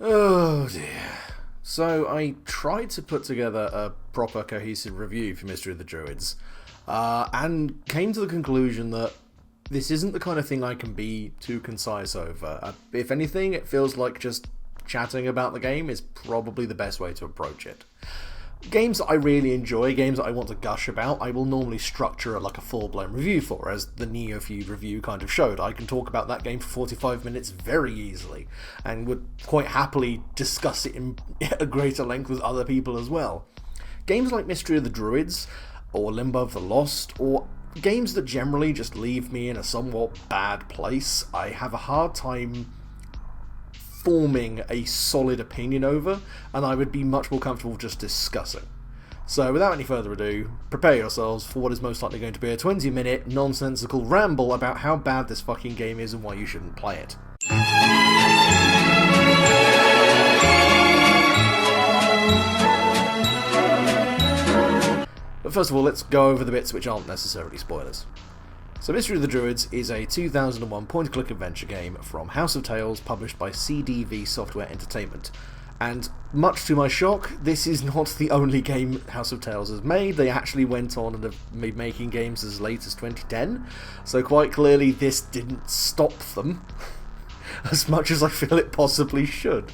Oh dear. So I tried to put together a proper cohesive review for Mystery of the Druids, and came to the conclusion that this isn't the kind of thing I can be too concise over. If anything, it feels like just chatting about the game is probably the best way to approach it. Games that I really enjoy, games that I want to gush about, I will normally structure like a full-blown review for, as the Neo-Feud review kind of showed. I can talk about that game for 45 minutes very easily, and would quite happily discuss it in a greater length with other people as well. Games like Mystery of the Druids, or Limbo of the Lost, or games that generally just leave me in a somewhat bad place, I have a hard time forming a solid opinion over, and I would be much more comfortable just discussing. So without any further ado, prepare yourselves for what is most likely going to be a 20-minute nonsensical ramble about how bad this fucking game is and why you shouldn't play it. But first of all, let's go over the bits which aren't necessarily spoilers. So Mystery of the Druids is a 2001 point-and-click adventure game from House of Tales, published by CDV Software Entertainment. And much to my shock, this is not the only game House of Tales has made. They actually went on and have been making games as late as 2010, so quite clearly this didn't stop them, as much as I feel it possibly should.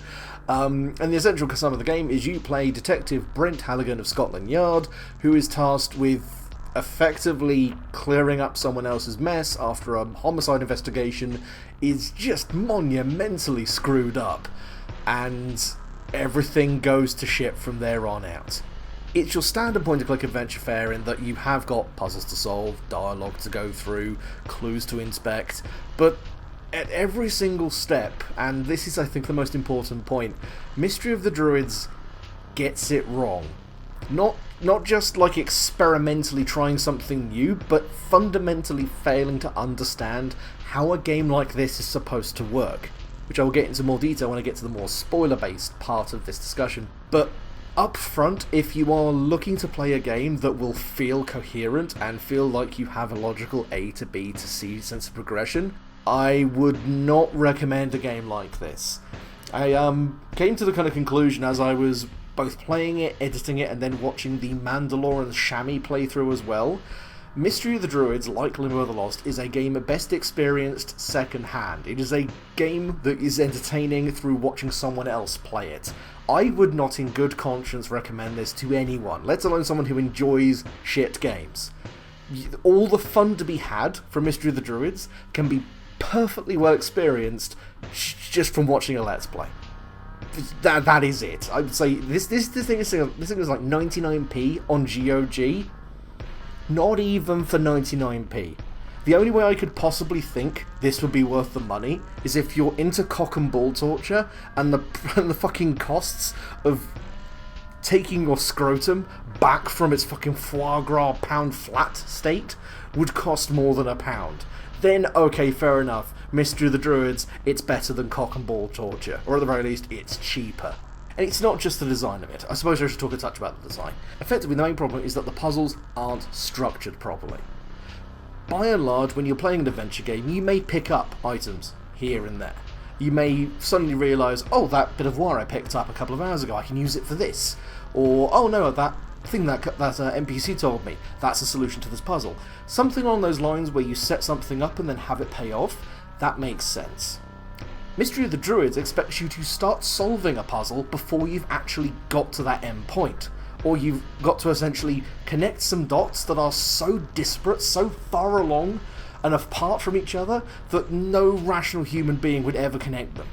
And the essential sum of the game is you play Detective Brent Halligan of Scotland Yard, who is tasked with effectively clearing up someone else's mess after a homicide investigation is just monumentally screwed up, and everything goes to shit from there on out. It's your standard point-and-click adventure fare in that you have got puzzles to solve, dialogue to go through, clues to inspect, but at every single step, and this is I think the most important point, Mystery of the Druids gets it wrong. Not just like experimentally trying something new, but fundamentally failing to understand how a game like this is supposed to work, which I will get into more detail when I get to the more spoiler-based part of this discussion. But up front, if you are looking to play a game that will feel coherent and feel like you have a logical A to B to C sense of progression, I would not recommend a game like this. I came to the kind of conclusion as I was both playing it, editing it, and then watching the Mandalore and Chamois playthrough as well. Mystery of the Druids, like Limbo of the Lost, is a game best experienced second-hand. It is a game that is entertaining through watching someone else play it. I would not in good conscience recommend this to anyone, let alone someone who enjoys shit games. All the fun to be had from Mystery of the Druids can be perfectly well experienced just from watching a Let's Play. That is it. I would say this thing is like 99p on GOG. Not even for 99p. The only way I could possibly think this would be worth the money is if you're into cock and ball torture, and the fucking costs of taking your scrotum back from its fucking foie gras pound flat state would cost more than £1. Then okay, fair enough. Mystery of the Druids, it's better than cock and ball torture, or at the very least, it's cheaper. And it's not just the design of it. I suppose I should talk a touch about the design. Effectively, the main problem is that the puzzles aren't structured properly. By and large, when you're playing an adventure game, you may pick up items here and there. You may suddenly realise, oh, that bit of wire I picked up a couple of hours ago, I can use it for this. Or, oh no, that thing that NPC told me, that's a solution to this puzzle. Something along those lines where you set something up and then have it pay off. That makes sense. Mystery of the Druids expects you to start solving a puzzle before you've actually got to that end point, or you've got to essentially connect some dots that are so disparate, so far along and apart from each other that no rational human being would ever connect them.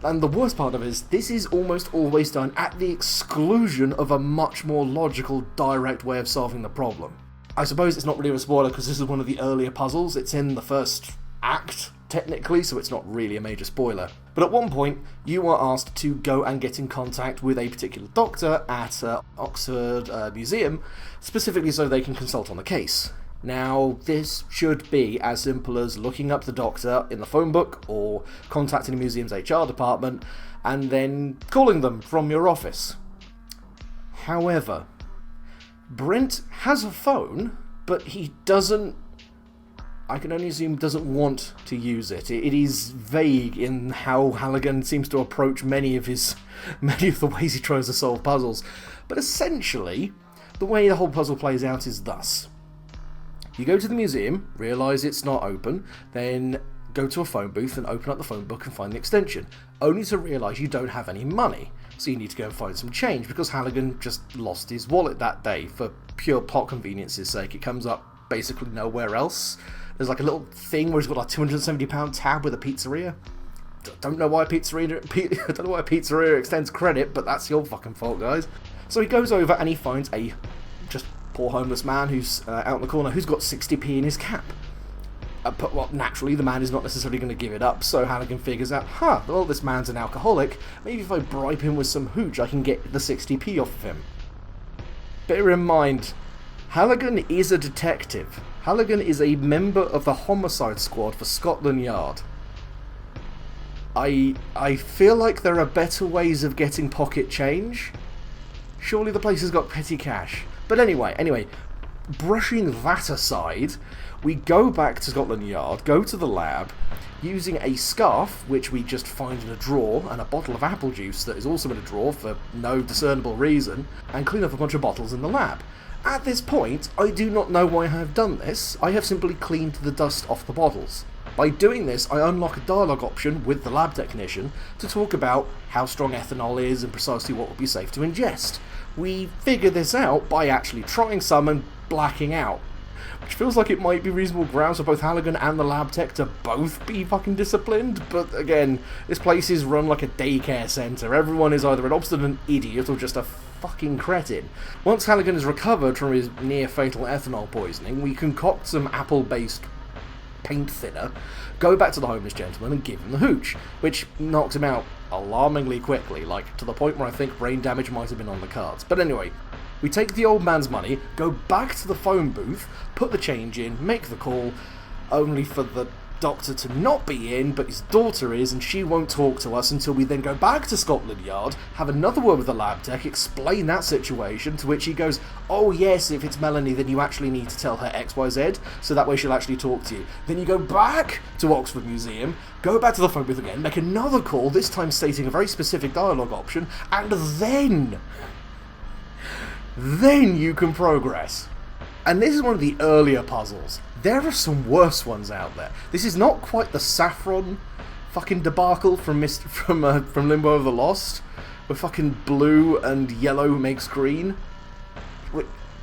And the worst part of it is, this is almost always done at the exclusion of a much more logical, direct way of solving the problem. I suppose it's not really a spoiler because this is one of the earlier puzzles. It's in the first act, technically, so it's not really a major spoiler. But at one point, you are asked to go and get in contact with a particular doctor at Oxford Museum, specifically so they can consult on the case. Now, this should be as simple as looking up the doctor in the phone book, or contacting the museum's HR department, and then calling them from your office. However, Brent has a phone, but he doesn't I can only assume doesn't want to use it. It is vague in how Halligan seems to approach many of the ways he tries to solve puzzles. But essentially, the way the whole puzzle plays out is thus. You go to the museum, realise it's not open, then go to a phone booth and open up the phone book and find the extension, only to realise you don't have any money. So you need to go and find some change, because Halligan just lost his wallet that day for pure plot convenience's sake. It comes up basically nowhere else. There's like a little thing where he's got like £270 tab with a pizzeria. Don't know why a pizzeria extends credit, but that's your fucking fault, guys. So he goes over and he finds a just poor homeless man who's out in the corner who's got 60p in his cap. But well, naturally, the man is not necessarily going to give it up, so Halligan figures out, well, this man's an alcoholic. Maybe if I bribe him with some hooch, I can get the 60p off of him. Bear in mind, Halligan is a detective. Halligan is a member of the homicide squad for Scotland Yard. I feel like there are better ways of getting pocket change. Surely the place has got petty cash. But anyway, brushing that aside, we go back to Scotland Yard, go to the lab, using a scarf, which we just find in a drawer, and a bottle of apple juice that is also in a drawer for no discernible reason, and clean up a bunch of bottles in the lab. At this point, I do not know why I have done this. I have simply cleaned the dust off the bottles. By doing this, I unlock a dialogue option with the lab technician to talk about how strong ethanol is and precisely what would be safe to ingest. We figure this out by actually trying some and blacking out, which feels like it might be reasonable grounds for both Halligan and the lab tech to both be fucking disciplined, but again, this place is run like a daycare centre. Everyone is either an obstinate idiot or just a fucking cretin. Once Halligan is recovered from his near-fatal ethanol poisoning, we concoct some apple-based paint thinner, go back to the homeless gentleman and give him the hooch, which knocks him out alarmingly quickly, like to the point where I think brain damage might have been on the cards. But anyway, we take the old man's money, go back to the phone booth, put the change in, make the call, only for the doctor to not be in, but his daughter is, and she won't talk to us until we then go back to Scotland Yard, have another word with the lab tech, explain that situation, to which he goes, oh yes, if it's Melanie, then you actually need to tell her XYZ, so that way she'll actually talk to you. Then you go back to Oxford Museum, go back to the phone booth again, make another call, this time stating a very specific dialogue option, and then you can progress. And this is one of the earlier puzzles. There are some worse ones out there. This is not quite the saffron fucking debacle from Limbo of the Lost, where fucking blue and yellow makes green.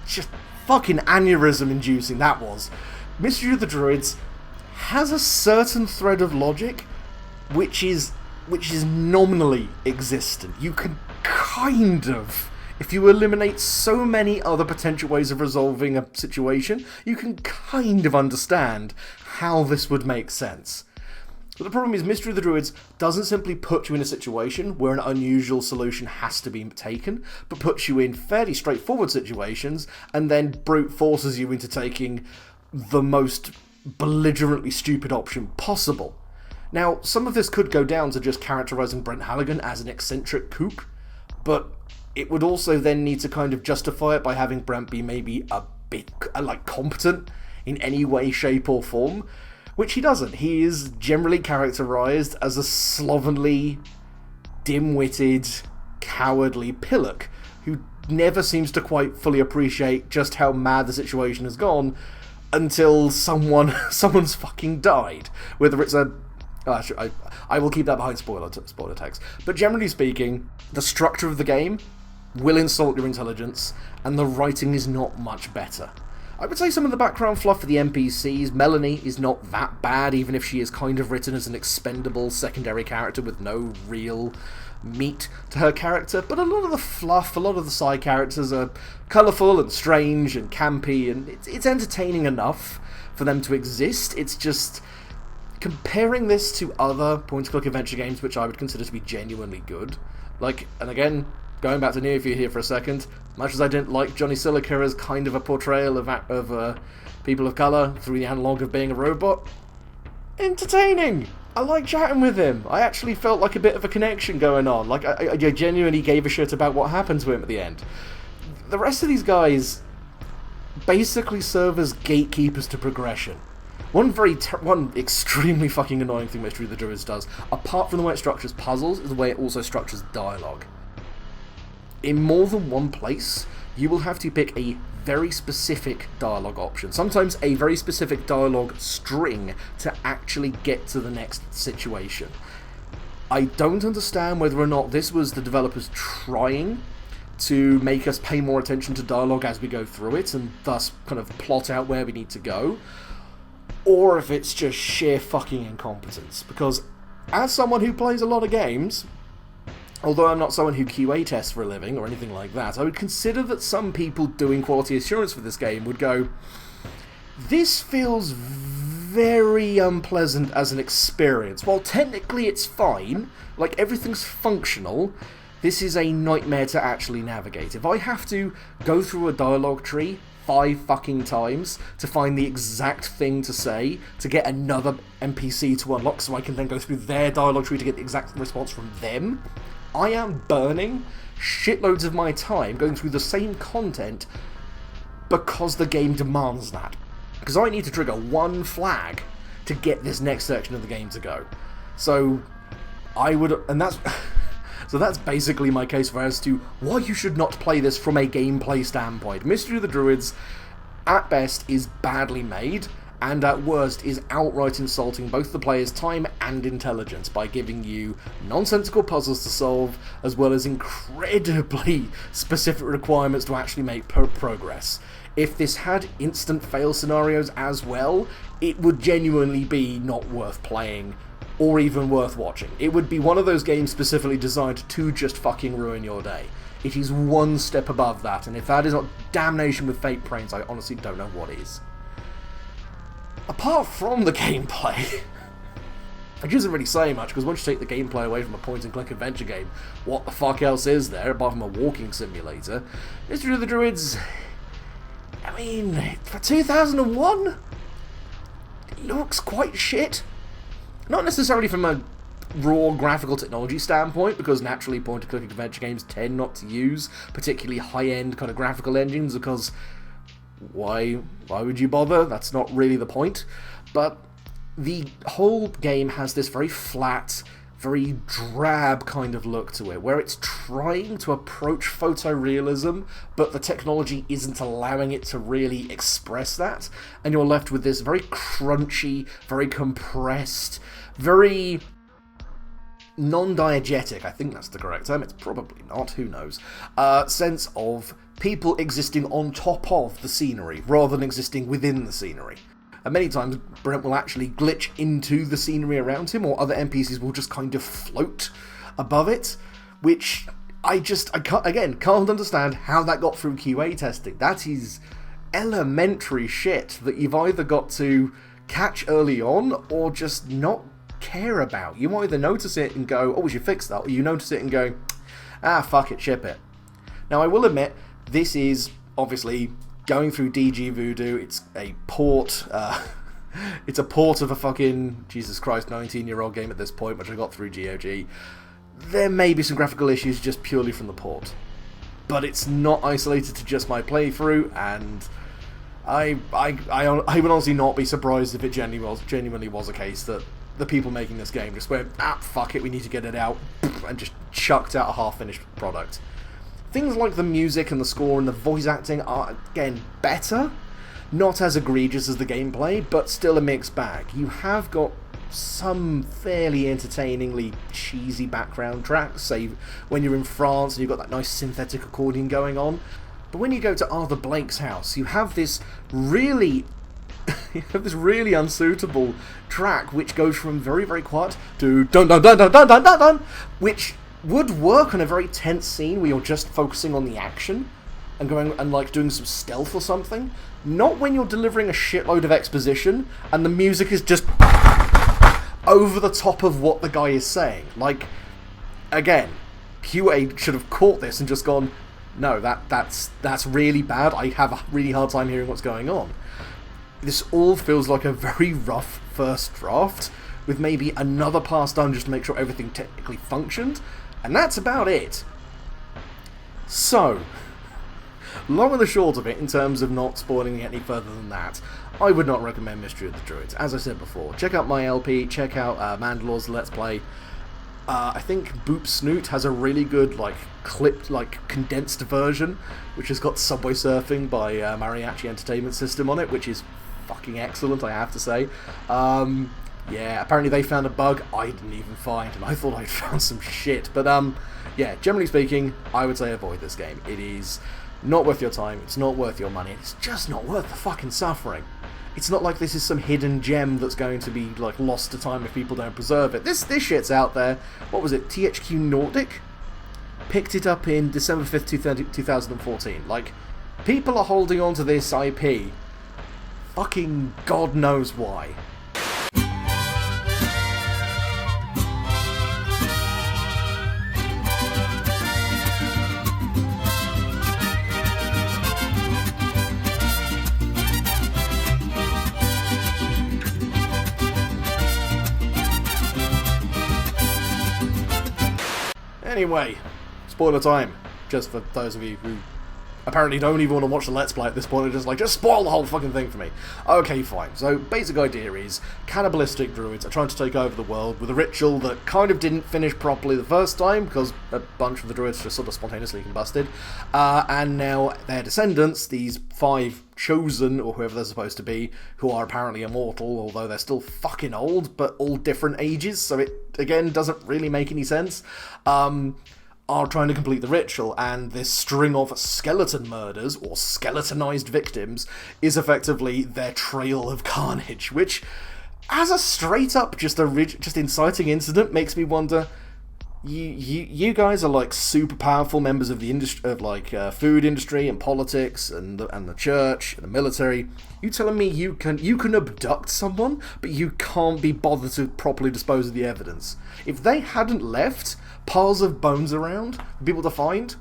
Just fucking aneurysm-inducing that was. Mystery of the Druids has a certain thread of logic, which is nominally existent. You can kind of, if you eliminate so many other potential ways of resolving a situation, you can kind of understand how this would make sense. But the problem is, Mystery of the Druids doesn't simply put you in a situation where an unusual solution has to be taken, but puts you in fairly straightforward situations, and then brute forces you into taking the most belligerently stupid option possible. Now, some of this could go down to just characterising Brent Halligan as an eccentric kook, but it would also then need to kind of justify it by having Brent be maybe a bit, competent in any way, shape or form, which he doesn't. He is generally characterised as a slovenly, dim-witted, cowardly pillock who never seems to quite fully appreciate just how mad the situation has gone until someone's fucking died. Whether it's a... I will keep that behind spoiler text. But generally speaking, the structure of the game will insult your intelligence, and the writing is not much better. I would say some of the background fluff for the NPCs, Melanie is not that bad, even if she is kind of written as an expendable secondary character with no real meat to her character, but a lot of the fluff, a lot of the side characters are colourful and strange and campy, and it's entertaining enough for them to exist. It's just, comparing this to other point-and-click adventure games which I would consider to be genuinely good, and again, going back to Neophyte here for a second, much as I didn't like Johnny Silica as kind of a portrayal of people of colour through the analogue of being a robot, entertaining! I like chatting with him. I actually felt like a bit of a connection going on. I genuinely gave a shit about what happened to him at the end. The rest of these guys basically serve as gatekeepers to progression. One extremely fucking annoying thing Mystery of the Druids does, apart from the way it structures puzzles, is the way it also structures dialogue. In more than one place, you will have to pick a very specific dialogue option, sometimes a very specific dialogue string, to actually get to the next situation. I don't understand whether or not this was the developers trying to make us pay more attention to dialogue as we go through it, and thus kind of plot out where we need to go, or if it's just sheer fucking incompetence. Because as someone who plays a lot of games, although I'm not someone who QA tests for a living or anything like that, I would consider that some people doing quality assurance for this game would go, this feels very unpleasant as an experience. While technically it's fine, like everything's functional, this is a nightmare to actually navigate. If I have to go through a dialogue tree 5 fucking times to find the exact thing to say, to get another NPC to unlock so I can then go through their dialogue tree to get the exact response from them, I am burning shitloads of my time going through the same content because the game demands that. Because I need to trigger one flag to get this next section of the game to go. So, so that's basically my case for as to why you should not play this from a gameplay standpoint. Mystery of the Druids, at best, is badly made, and at worst is outright insulting both the player's time and intelligence by giving you nonsensical puzzles to solve, as well as incredibly specific requirements to actually make progress. If this had instant fail scenarios as well, it would genuinely be not worth playing, or even worth watching. It would be one of those games specifically designed to just fucking ruin your day. It is one step above that, and if that is not damnation with fake brains, I honestly don't know what is. Apart from the gameplay, which isn't really saying much, because once you take the gameplay away from a point-and-click adventure game, what the fuck else is there, apart from a walking simulator? Mystery of the Druids, I mean, for 2001, it looks quite shit. Not necessarily from a raw graphical technology standpoint, because naturally point-and-click adventure games tend not to use particularly high-end kind of graphical engines, because why would you bother? That's not really the point. But the whole game has this very flat, very drab kind of look to it, where it's trying to approach photorealism, but the technology isn't allowing it to really express that, and you're left with this very crunchy, very compressed, very non-diegetic, I think that's the correct term, it's probably not, who knows, sense of people existing on top of the scenery, rather than existing within the scenery. And many times, Brent will actually glitch into the scenery around him, or other NPCs will just kind of float above it, which I can't understand how that got through QA testing. That is elementary shit that you've either got to catch early on, or just not care about. You either notice it and go, oh, we should fix that, or you notice it and go, ah, fuck it, ship it. Now, I will admit, this is obviously going through DG Voodoo. It's a port. It's a port of a fucking, Jesus Christ, 19-year-old game at this point, which I got through GOG. There may be some graphical issues just purely from the port, but it's not isolated to just my playthrough, and I would honestly not be surprised if it genuinely was a case that the people making this game just went, fuck it, we need to get it out, and just chucked out a half-finished product. Things like the music and the score and the voice acting are, again, better. Not as egregious as the gameplay, but still a mixed bag. You have got some fairly entertainingly cheesy background tracks, say when you're in France and you've got that nice synthetic accordion going on. But when you go to Arthur Blake's house, you have this really unsuitable track which goes from very, very quiet to dun dun dun dun dun dun dun dun, which would work on a very tense scene where you're just focusing on the action and going and like doing some stealth or something. Not when you're delivering a shitload of exposition and the music is just over the top of what the guy is saying. Like, again, QA should have caught this and just gone, no, that's really bad. I have a really hard time hearing what's going on. This all feels like a very rough first draft, with maybe another pass done just to make sure everything technically functioned, and that's about it. So, long and the short of it, in terms of not spoiling it any further than that, I would not recommend Mystery of the Druids. As I said before, check out my LP, check out Mandalore's Let's Play. I think Boop Snoot has a really good, like, clipped, like, condensed version, which has got Subway Surfing by Mariachi Entertainment System on it, which is fucking excellent, I have to say. Yeah, apparently they found a bug I didn't even find, and I thought I'd found some shit. But, yeah, generally speaking, I would say avoid this game. It is not worth your time, it's not worth your money, it's just not worth the fucking suffering. It's not like this is some hidden gem that's going to be, like, lost to time if people don't preserve it. This shit's out there. What was it? THQ Nordic? Picked it up in December 5th, 2014. Like, people are holding on to this IP. Fucking God knows why. Anyway, spoiler time, just for those of you who apparently don't even want to watch the Let's Play at this point, and just spoil the whole fucking thing for me. Okay, fine. So, basic idea is, cannibalistic druids are trying to take over the world with a ritual that kind of didn't finish properly the first time, because a bunch of the druids just sort of spontaneously combusted, and now their descendants, these 5 chosen, or whoever they're supposed to be, who are apparently immortal, although they're still fucking old, but all different ages, so it, again, doesn't really make any sense, are trying to complete the ritual, and this string of skeleton murders, or skeletonized victims, is effectively their trail of carnage, which, as a straight-up, just inciting incident, makes me wonder, you guys are, like, super powerful members of the industry, of, like, food industry, and politics, and the church, and the military. You telling me you can abduct someone, but you can't be bothered to properly dispose of the evidence? If they hadn't left piles of bones around for people to find,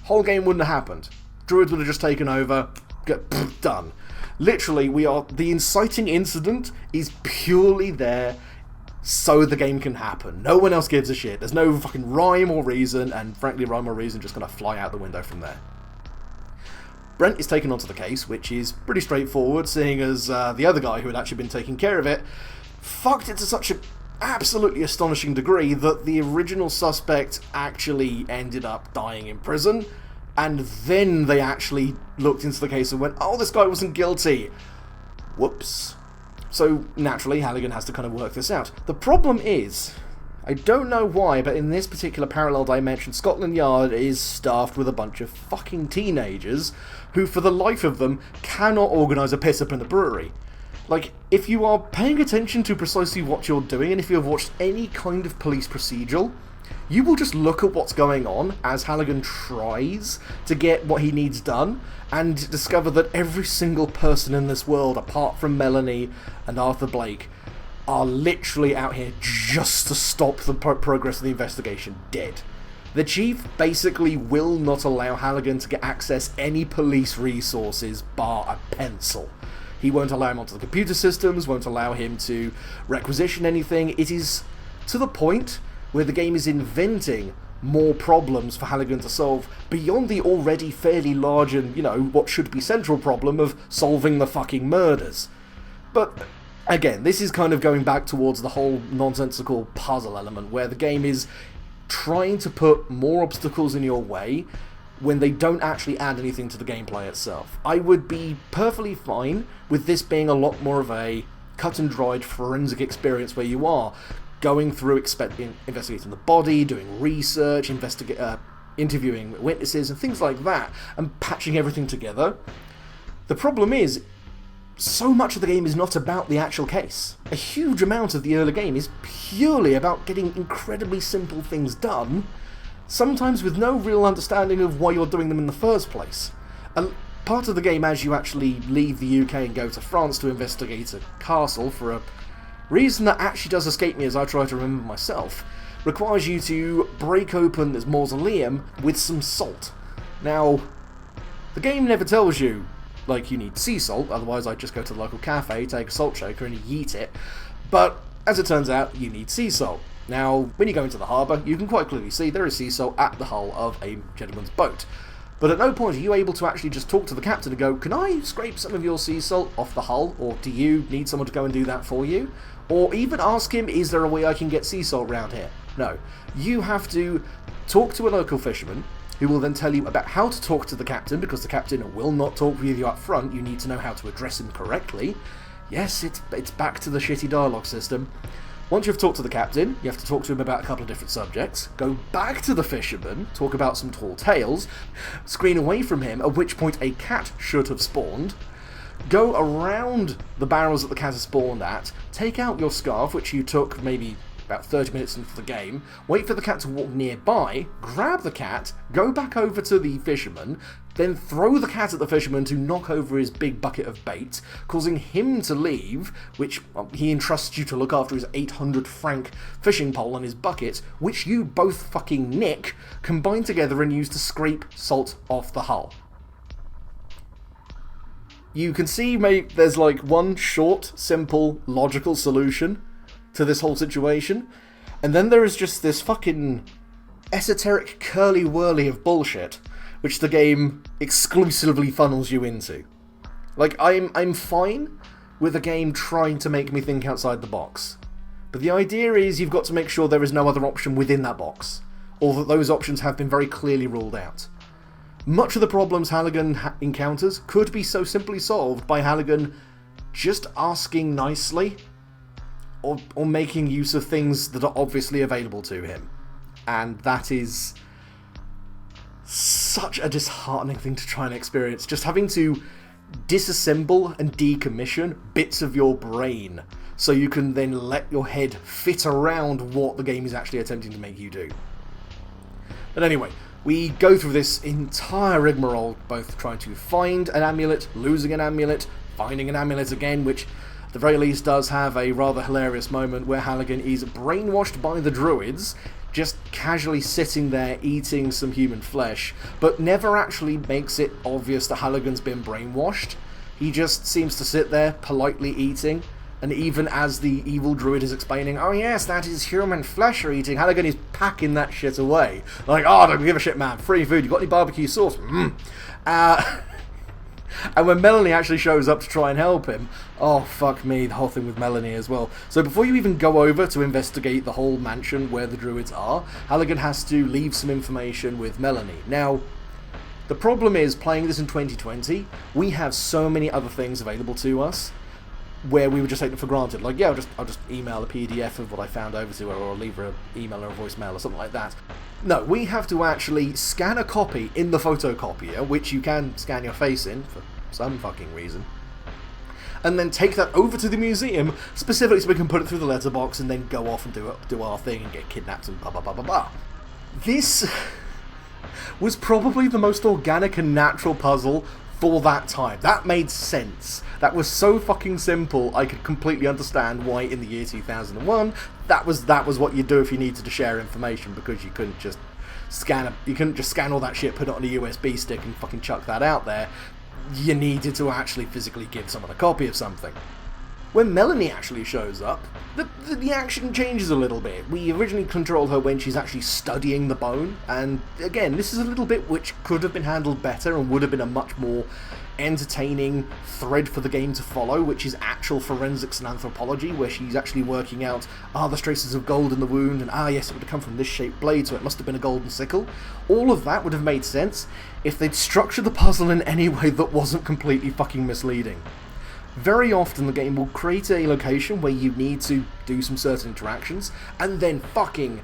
whole game wouldn't have happened. Druids would have just taken over, done. Literally, the inciting incident is purely there so the game can happen. No one else gives a shit. There's no fucking rhyme or reason, and frankly, rhyme or reason just gonna fly out the window from there. Brent is taken onto the case, which is pretty straightforward, seeing as the other guy who had actually been taking care of it fucked it to such an absolutely astonishing degree that the original suspect actually ended up dying in prison, and then they actually looked into the case and went, oh, this guy wasn't guilty. Whoops. So, naturally, Halligan has to kind of work this out. The problem is, I don't know why, but in this particular parallel dimension, Scotland Yard is staffed with a bunch of fucking teenagers who, for the life of them, cannot organise a piss-up in the brewery. Like, if you are paying attention to precisely what you're doing, and if you have watched any kind of police procedural, you will just look at what's going on as Halligan tries to get what he needs done, and discover that every single person in this world, apart from Melanie and Arthur Blake, are literally out here just to stop the progress of the investigation dead. The chief basically will not allow Halligan to access any police resources bar a pencil. He won't allow him onto the computer systems, won't allow him to requisition anything. It is to the point where the game is inventing more problems for Halligan to solve beyond the already fairly large and, what should be central problem of solving the fucking murders. But, again, this is kind of going back towards the whole nonsensical puzzle element, where the game is trying to put more obstacles in your way when they don't actually add anything to the gameplay itself. I would be perfectly fine with this being a lot more of a cut-and-dried forensic experience where you are going through investigating the body, doing research, interviewing witnesses and things like that, and patching everything together. The problem is, so much of the game is not about the actual case. A huge amount of the early game is purely about getting incredibly simple things done, sometimes with no real understanding of why you're doing them in the first place. And part of the game, as you actually leave the UK and go to France to investigate a castle for a reason that actually does escape me as I try to remember myself, requires you to break open this mausoleum with some salt. Now, the game never tells you, like, you need sea salt, otherwise I'd just go to the local cafe, take a salt shaker and yeet it, but as it turns out, you need sea salt. Now, when you go into the harbour, you can quite clearly see there is sea salt at the hull of a gentleman's boat. But at no point are you able to actually just talk to the captain and go, can I scrape some of your sea salt off the hull? Or do you need someone to go and do that for you? Or even ask him, is there a way I can get sea salt around here? No. You have to talk to a local fisherman, who will then tell you about how to talk to the captain, because the captain will not talk with you up front. You need to know how to address him correctly. Yes, it's back to the shitty dialogue system. Once you've talked to the captain, you have to talk to him about a couple of different subjects, go back to the fisherman, talk about some tall tales, screen away from him, at which point a cat should have spawned, go around the barrels that the cat has spawned at, take out your scarf, which you took maybe about 30 minutes into the game, wait for the cat to walk nearby, grab the cat, go back over to the fisherman, then throw the cat at the fisherman to knock over his big bucket of bait, causing him to leave, which he entrusts you to look after his 800 franc fishing pole and his bucket, which you both fucking nick, combine together and use to scrape salt off the hull. You can see there's like one short, simple, logical solution to this whole situation, and then there is just this fucking esoteric curly-whirly of bullshit which the game exclusively funnels you into. Like, I'm fine with a game trying to make me think outside the box, but the idea is you've got to make sure there is no other option within that box, or that those options have been very clearly ruled out. Much of the problems Halligan encounters could be so simply solved by Halligan just asking nicely, or making use of things that are obviously available to him. And that is such a disheartening thing to try and experience. Just having to disassemble and decommission bits of your brain so you can then let your head fit around what the game is actually attempting to make you do. But anyway, we go through this entire rigmarole, both trying to find an amulet, losing an amulet, finding an amulet again, which at the very least does have a rather hilarious moment where Halligan is brainwashed by the Druids, just casually sitting there eating some human flesh, but never actually makes it obvious that Halligan's been brainwashed. He just seems to sit there, politely eating, and even as the evil Druid is explaining, oh yes, that is human flesh you're eating, Halligan is packing that shit away. Like, oh, don't give a shit, man, free food, you got any barbecue sauce? And when Melanie actually shows up to try and help him, oh fuck me, the whole thing with Melanie as well. So before you even go over to investigate the whole mansion where the Druids are, Halligan has to leave some information with Melanie. Now, the problem is, playing this in 2020, we have so many other things available to us where we would just take them for granted. Like, yeah, I'll just email a PDF of what I found over to her, or leave her an email or a voicemail or something like that. No, we have to actually scan a copy in the photocopier, which you can scan your face in for some fucking reason, and then take that over to the museum, specifically so we can put it through the letterbox and then go off and do our thing and get kidnapped and blah blah blah blah blah. This was probably the most organic and natural puzzle for that time. That made sense. That was so fucking simple, I could completely understand why in the year 2001 that was what you do if you needed to share information, because you couldn't just scan all that shit, put it on a USB stick and fucking chuck that out there. You needed to actually physically give someone a copy of something. When Melanie actually shows up, the action changes a little bit. We originally controlled her when she's actually studying the bone, and again, this is a little bit which could have been handled better and would have been a much more entertaining thread for the game to follow, which is actual forensics and anthropology, where she's actually working out, the traces of gold in the wound, and yes, it would have come from this shaped blade, so it must have been a golden sickle. All of that would have made sense if they'd structured the puzzle in any way that wasn't completely fucking misleading. Very often the game will create a location where you need to do some certain interactions, and then fucking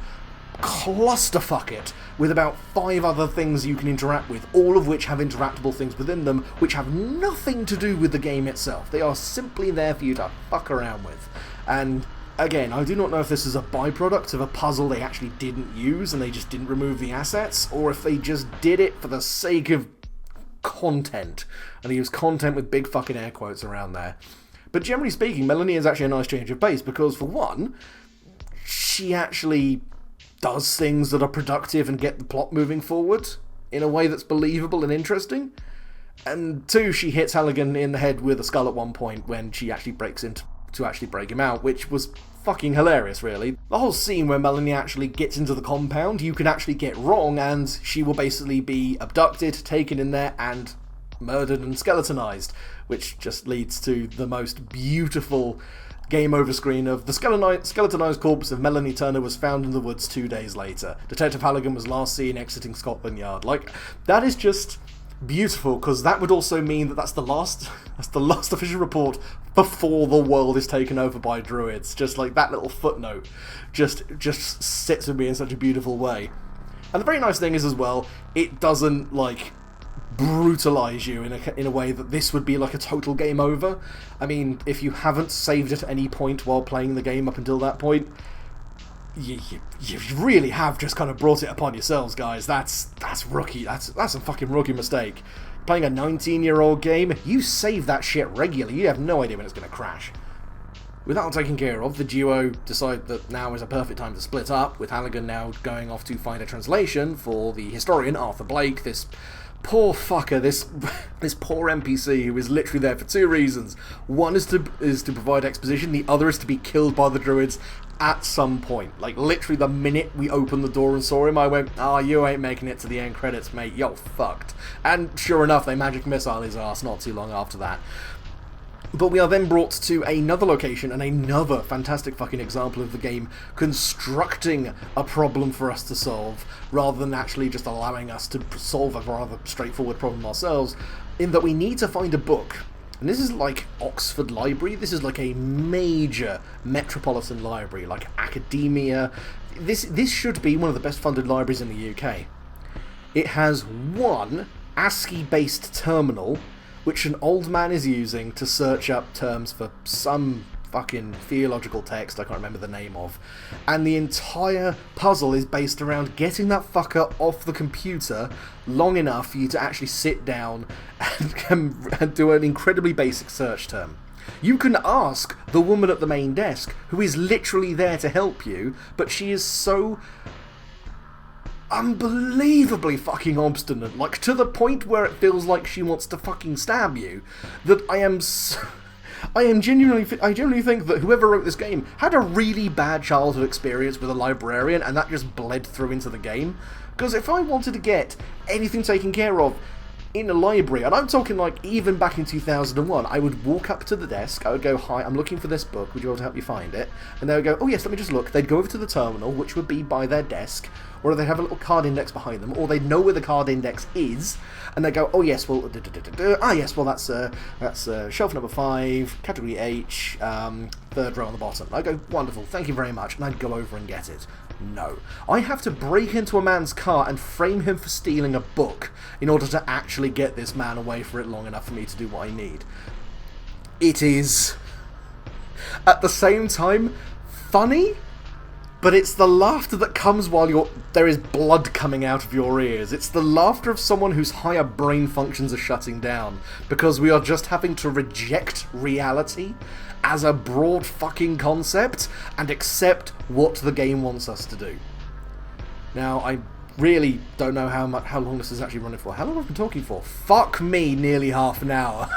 clusterfuck it with about 5 other things you can interact with, all of which have interactable things within them, which have nothing to do with the game itself. They are simply there for you to fuck around with. And again, I do not know if this is a byproduct of a puzzle they actually didn't use and they just didn't remove the assets, or if they just did it for the sake of content, and they use content with big fucking air quotes around there. But generally speaking, Melanie is actually a nice change of pace, because for one, she actually does things that are productive and get the plot moving forward in a way that's believable and interesting. And 2, she hits Halligan in the head with a skull at one point when she actually breaks in to actually break him out, which was fucking hilarious, really. The whole scene where Melanie actually gets into the compound, you can actually get wrong, and she will basically be abducted, taken in there, and murdered and skeletonized, which just leads to the most beautiful game over screen of the skeletonized corpse of Melanie Turner was found in the woods 2 days later. Detective Halligan was last seen exiting Scotland Yard. Like, that is just beautiful, because that would also mean that that's the last official report before the world is taken over by Druids. Just like that little footnote just sits with me in such a beautiful way. And the very nice thing is as well, it doesn't like brutalize you in a way that this would be like a total game over. I mean, if you haven't saved at any point while playing the game up until that point, you really have just kind of brought it upon yourselves, guys. That's rookie. That's a fucking rookie mistake. Playing a 19-year-old game, you save that shit regularly. You have no idea when it's going to crash. With that all taken care of, the duo decide that now is a perfect time to split up, with Halligan now going off to find a translation for the historian Arthur Blake, this poor fucker, this poor NPC who is literally there for two reasons. One is to provide exposition, the other is to be killed by the Druids at some point. Like, literally the minute we opened the door and saw him, I went, "Ah, you ain't making it to the end credits, mate, you're fucked." And sure enough, they magic missile his ass not too long after that. But we are then brought to another location and another fantastic fucking example of the game constructing a problem for us to solve, rather than actually just allowing us to solve a rather straightforward problem ourselves, in that we need to find a book. And this is like Oxford Library, this is like a major metropolitan library, like academia. This should be one of the best funded libraries in the UK. It has one ASCII-based terminal, which an old man is using to search up terms for some fucking theological text I can't remember the name of. And the entire puzzle is based around getting that fucker off the computer long enough for you to actually sit down and do an incredibly basic search term. You can ask the woman at the main desk, who is literally there to help you, but she is so unbelievably fucking obstinate, like to the point where it feels like she wants to fucking stab you, that I genuinely think that whoever wrote this game had a really bad childhood experience with a librarian, and that just bled through into the game. Because if I wanted to get anything taken care of in a library, and I'm talking like even back in 2001, I would walk up to the desk, I would go, "Hi, I'm looking for this book, would you be able to help me find it?" And they would go, "Oh yes, let me just look." They'd go over to the terminal, which would be by their desk, or they'd have a little card index behind them, or they'd know where the card index is, and they'd go, "Oh yes, well, yes, well that's shelf number 5, category H, third row on the bottom." I go, "Wonderful, thank you very much," and I'd go over and get it. No. I have to break into a man's car and frame him for stealing a book in order to actually get this man away for it long enough for me to do what I need. It is, at the same time, funny, but it's the laughter that comes while there is blood coming out of your ears. It's the laughter of someone whose higher brain functions are shutting down, because we are just having to reject reality as a broad fucking concept and accept what the game wants us to do. Now, I really don't know how long this is actually running for. How long have I been talking for? Fuck me, nearly half an hour.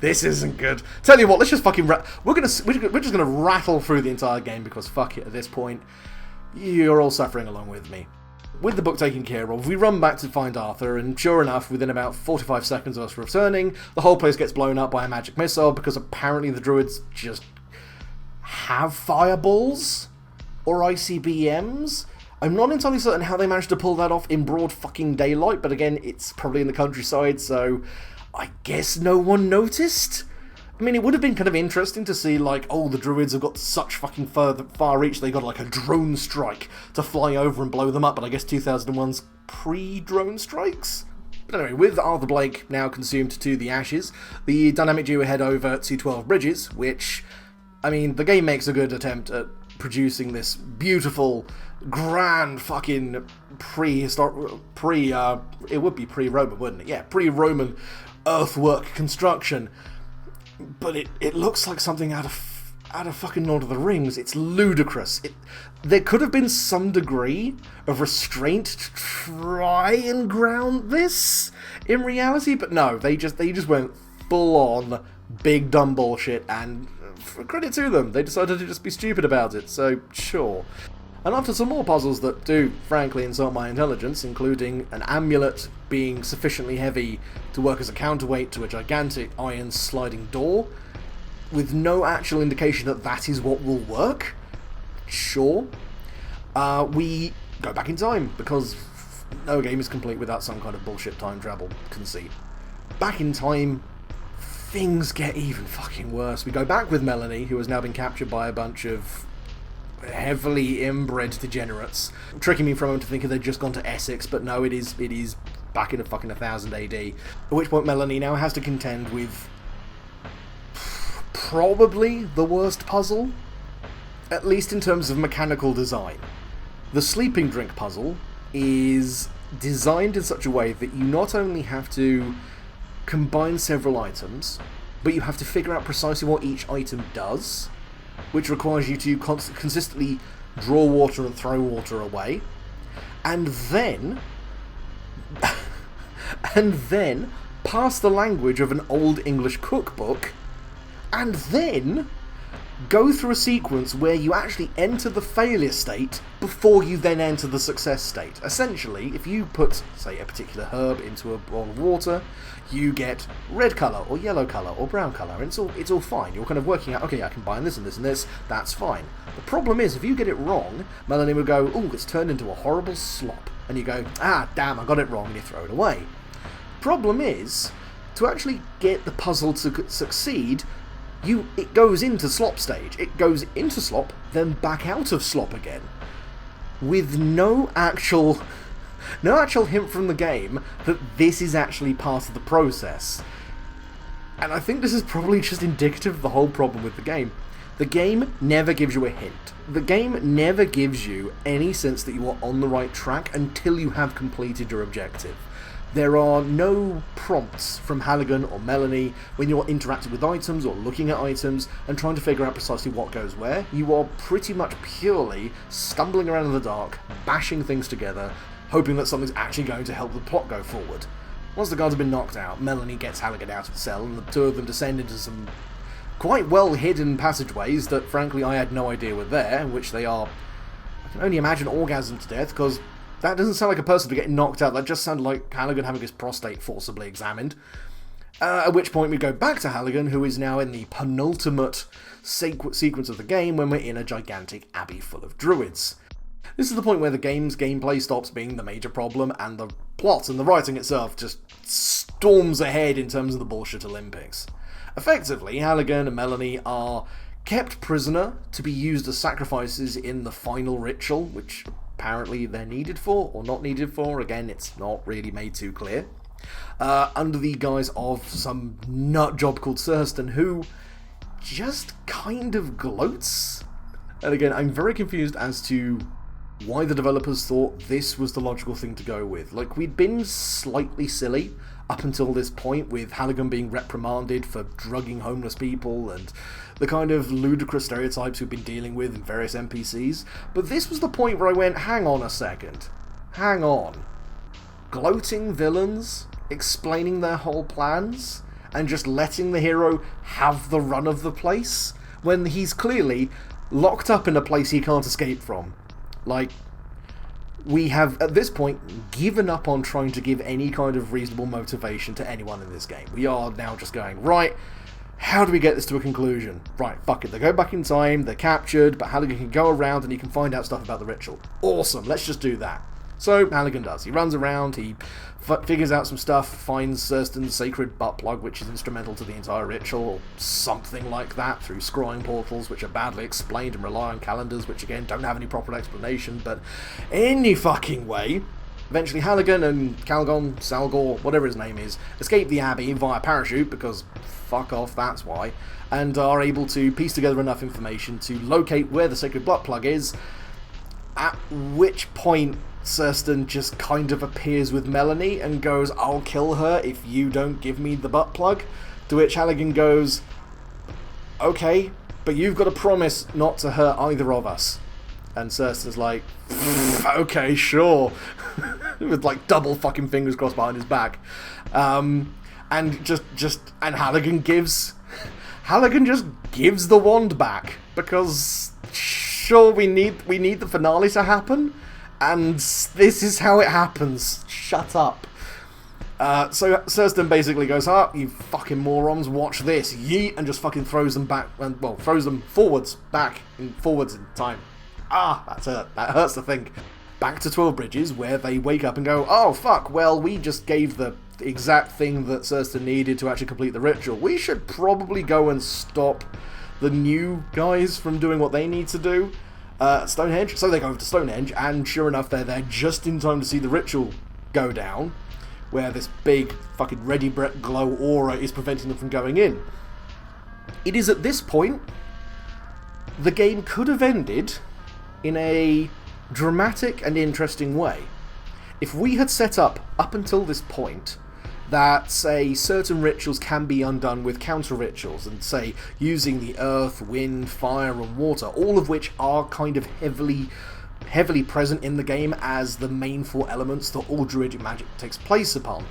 This isn't good. Tell you what, let's just fucking we're just gonna rattle through the entire game, because fuck it, at this point, you're all suffering along with me. With the book taken care of, we run back to find Arthur, and sure enough, within about 45 seconds of us returning, the whole place gets blown up by a magic missile, because apparently the Druids just have fireballs? Or ICBMs? I'm not entirely certain how they managed to pull that off in broad fucking daylight, but again, it's probably in the countryside, so I guess no one noticed? I mean, it would have been kind of interesting to see, like, oh, the Druids have got such fucking far reach, they got like a drone strike to fly over and blow them up, but I guess 2001's pre-drone strikes? But anyway, with Arthur Blake now consumed to the ashes, the dynamic duo head over to 12 Bridges, which, I mean, the game makes a good attempt at producing this beautiful, grand fucking it would be pre-Roman, wouldn't it? Yeah, pre-Roman earthwork construction. But it looks like something out of fucking Lord of the Rings. It's ludicrous. There could have been some degree of restraint to try and ground this in reality, but no, they just went full on big dumb bullshit, and for credit to them, they decided to just be stupid about it, so sure. And after some more puzzles that do, frankly, insult my intelligence, including an amulet being sufficiently heavy to work as a counterweight to a gigantic iron sliding door, with no actual indication that that is what will work, sure, we go back in time, because no game is complete without some kind of bullshit time travel conceit. Back in time, things get even fucking worse. We go back with Melanie, who has now been captured by a bunch of heavily inbred degenerates, tricking me from them to thinking they'd just gone to Essex, but no, it is back in a fucking 1000 AD. At which point Melanie now has to contend with probably the worst puzzle, at least in terms of mechanical design. The sleeping drink puzzle is designed in such a way that you not only have to combine several items, but you have to figure out precisely what each item does, which requires you to consistently draw water and throw water away, and then pass the language of an old English cookbook, and then go through a sequence where you actually enter the failure state before you then enter the success state. Essentially, if you put, say, a particular herb into a bowl of water, you get red colour, or yellow colour, or brown colour, and it's all fine. You're kind of working out, okay, I combine this and this and this, that's fine. The problem is, if you get it wrong, Melanie will go, oh, it's turned into a horrible slop. And you go, ah, damn, I got it wrong, and you throw it away. Problem is, to actually get the puzzle to succeed, it goes into slop stage. It goes into slop, then back out of slop again, with no actual hint from the game that this is actually part of the process. And I think this is probably just indicative of the whole problem with the game. The game never gives you a hint. The game never gives you any sense that you are on the right track until you have completed your objective. There are no prompts from Halligan or Melanie when you're interacting with items or looking at items and trying to figure out precisely what goes where. You are pretty much purely stumbling around in the dark, bashing things together, hoping that something's actually going to help the plot go forward. Once the guards have been knocked out, Melanie gets Halligan out of the cell, and the two of them descend into some quite well-hidden passageways that, frankly, I had no idea were there, in which they are, I can only imagine, orgasm to death, because that doesn't sound like a person to get knocked out. That just sounded like Halligan having his prostate forcibly examined. At which point we go back to Halligan, who is now in the penultimate sequence of the game when we're in a gigantic abbey full of druids. This is the point where the game's gameplay stops being the major problem, and the plot and the writing itself just storms ahead in terms of the bullshit Olympics. Effectively, Halligan and Melanie are kept prisoner to be used as sacrifices in the final ritual, which apparently they're needed for, or not needed for. Again, it's not really made too clear. Under the guise of some nut job called Thurston, who just kind of gloats. And again, I'm very confused as to why the developers thought this was the logical thing to go with. Like, we'd been slightly silly up until this point, with Halligan being reprimanded for drugging homeless people and the kind of ludicrous stereotypes we've been dealing with in various NPCs, but this was the point where I went, hang on a second. Hang on. Gloating villains, explaining their whole plans, and just letting the hero have the run of the place, when he's clearly locked up in a place he can't escape from. Like, we have, at this point, given up on trying to give any kind of reasonable motivation to anyone in this game. We are now just going, right, how do we get this to a conclusion? Right, fuck it, they go back in time, they're captured, but Halligan can go around and he can find out stuff about the ritual. Awesome, let's just do that. So, Halligan does. He runs around, he figures out some stuff, finds Thurston's sacred butt plug, which is instrumental to the entire ritual, or something like that, through scrying portals, which are badly explained and rely on calendars, which again don't have any proper explanation, but any fucking way. Eventually Halligan and Calgon, Salgor, whatever his name is, escape the Abbey via parachute, because fuck off, that's why, and are able to piece together enough information to locate where the sacred butt plug is, at which point Thurston just kind of appears with Melanie and goes, I'll kill her if you don't give me the butt plug. To which Halligan goes, okay, but you've got to promise not to hurt either of us. And Thurston's like, okay, sure. With like double fucking fingers crossed behind his back. And Halligan gives Halligan just gives the wand back, because sure, we need the finale to happen, and this is how it happens. Shut up. So Cerston basically goes, you fucking morons, watch this, yeet, and just fucking throws them back, and well, throws them forwards in time. That hurts to think. Back to 12 Bridges, where they wake up and go, oh fuck, well, we just gave the exact thing that Cerston needed to actually complete the ritual. We should probably go and stop the new guys from doing what they need to do. Stonehenge. So they go over to Stonehenge, and sure enough, they're there just in time to see the ritual go down, where this big fucking ready Brett glow aura is preventing them from going in. It is at this point the game could have ended in a dramatic and interesting way. If we had set up until this point that, say, certain rituals can be undone with counter rituals, and say using the earth, wind, fire and water, all of which are kind of heavily present in the game as the main 4 elements that all druidic magic takes place upon,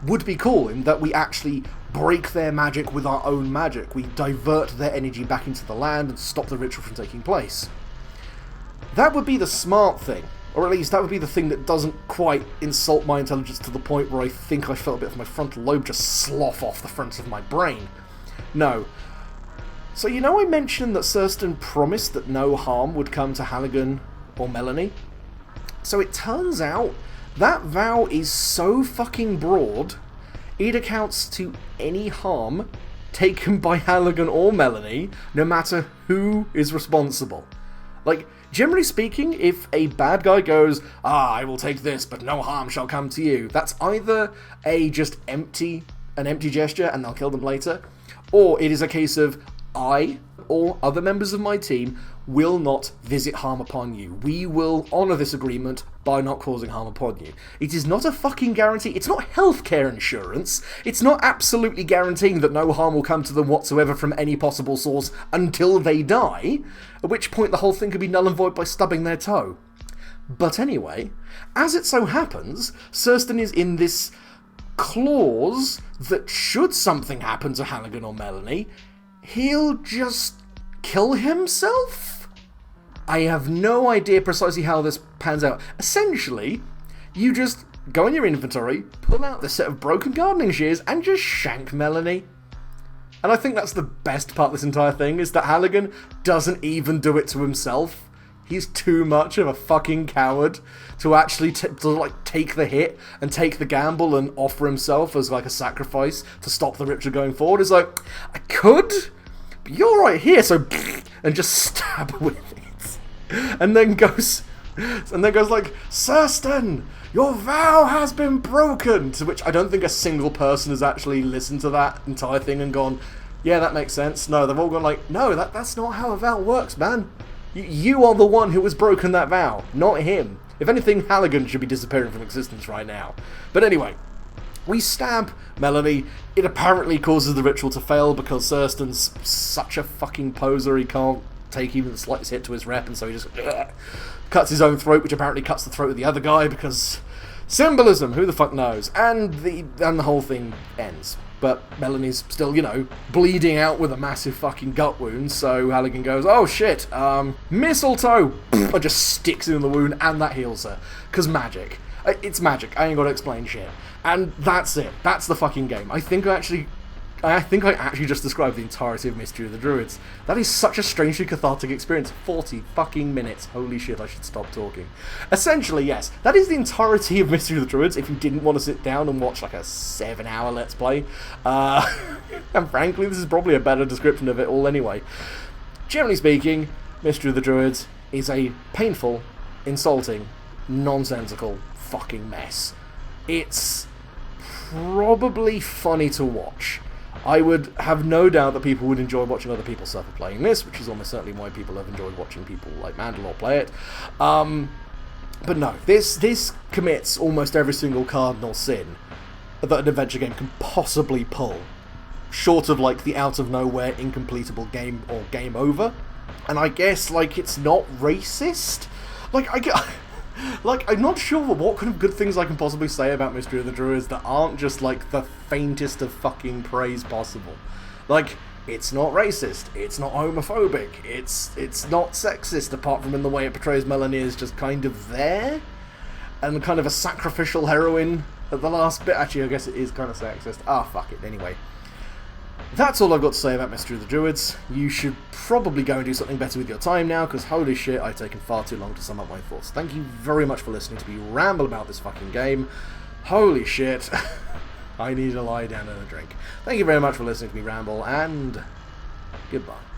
would be cool in that we actually break their magic with our own magic. We divert their energy back into the land and stop the ritual from taking place. That would be the smart thing, or at least that would be the thing that doesn't quite insult my intelligence to the point where I think I felt a bit of my frontal lobe just slough off the front of my brain. No. So I mentioned that Cerston promised that no harm would come to Halligan or Melanie? So it turns out that vow is so fucking broad, it accounts to any harm taken by Halligan or Melanie, no matter who is responsible. Like, generally speaking, if a bad guy goes, I will take this, but no harm shall come to you, that's either an empty gesture and they'll kill them later, or it is a case of, I or other members of my team will not visit harm upon you. We will honour this agreement by not causing harm upon you. It is not a fucking guarantee. It's not healthcare insurance. It's not absolutely guaranteeing that no harm will come to them whatsoever from any possible source until they die, at which point the whole thing could be null and void by stubbing their toe. But anyway, as it so happens, Cerston is in this clause that should something happen to Halligan or Melanie, he'll just kill himself? I have no idea precisely how this pans out. Essentially, you just go in your inventory, pull out the set of broken gardening shears, and just shank Melanie. And I think that's the best part of this entire thing, is that Halligan doesn't even do it to himself. He's too much of a fucking coward to actually take the hit and take the gamble and offer himself as like a sacrifice to stop the ritual going forward. It's like, I could, but you're right here, so and just stab with it. And then goes like, Cerston, your vow has been broken. To which I don't think a single person has actually listened to that entire thing and gone, yeah, that makes sense. No, they've all gone like, no, that's not how a vow works, man. You are the one who has broken that vow, not him. If anything, Halligan should be disappearing from existence right now. But anyway, we stab Melanie. It apparently causes the ritual to fail because Cerston's such a fucking poser, he can't take even the slightest hit to his rep, and so he just cuts his own throat, which apparently cuts the throat of the other guy because symbolism, who the fuck knows? And the whole thing ends. But Melanie's still, bleeding out with a massive fucking gut wound, so Halligan goes, oh shit, mistletoe! And just sticks it in the wound, and that heals her. Because magic. It's magic, I ain't gotta explain shit. And that's it. That's the fucking game. I think I actually just described the entirety of Mystery of the Druids. That is such a strangely cathartic experience. 40 fucking minutes. Holy shit, I should stop talking. Essentially, yes, that is the entirety of Mystery of the Druids, if you didn't want to sit down and watch like a 7-hour Let's Play. And frankly, this is probably a better description of it all anyway. Generally speaking, Mystery of the Druids is a painful, insulting, nonsensical fucking mess. It's probably funny to watch. I would have no doubt that people would enjoy watching other people suffer playing this, which is almost certainly why people have enjoyed watching people like Mandalore play it. But no, this commits almost every single cardinal sin that an adventure game can possibly pull, short of like the out-of-nowhere incompletable game or game over. And I guess it's not racist. I'm not sure what kind of good things I can possibly say about Mystery of the Druids that aren't just, the faintest of fucking praise possible. It's not racist, it's not homophobic, it's not sexist, apart from in the way it portrays Melanie as just kind of there, and kind of a sacrificial heroine at the last bit. Actually, I guess it is kind of sexist. Ah, fuck it, anyway. That's all I've got to say about Mystery of the Druids. You should probably go and do something better with your time now, because holy shit, I've taken far too long to sum up my thoughts. Thank you very much for listening to me ramble about this fucking game. Holy shit. I need to lie down and a drink. Thank you very much for listening to me ramble, and goodbye.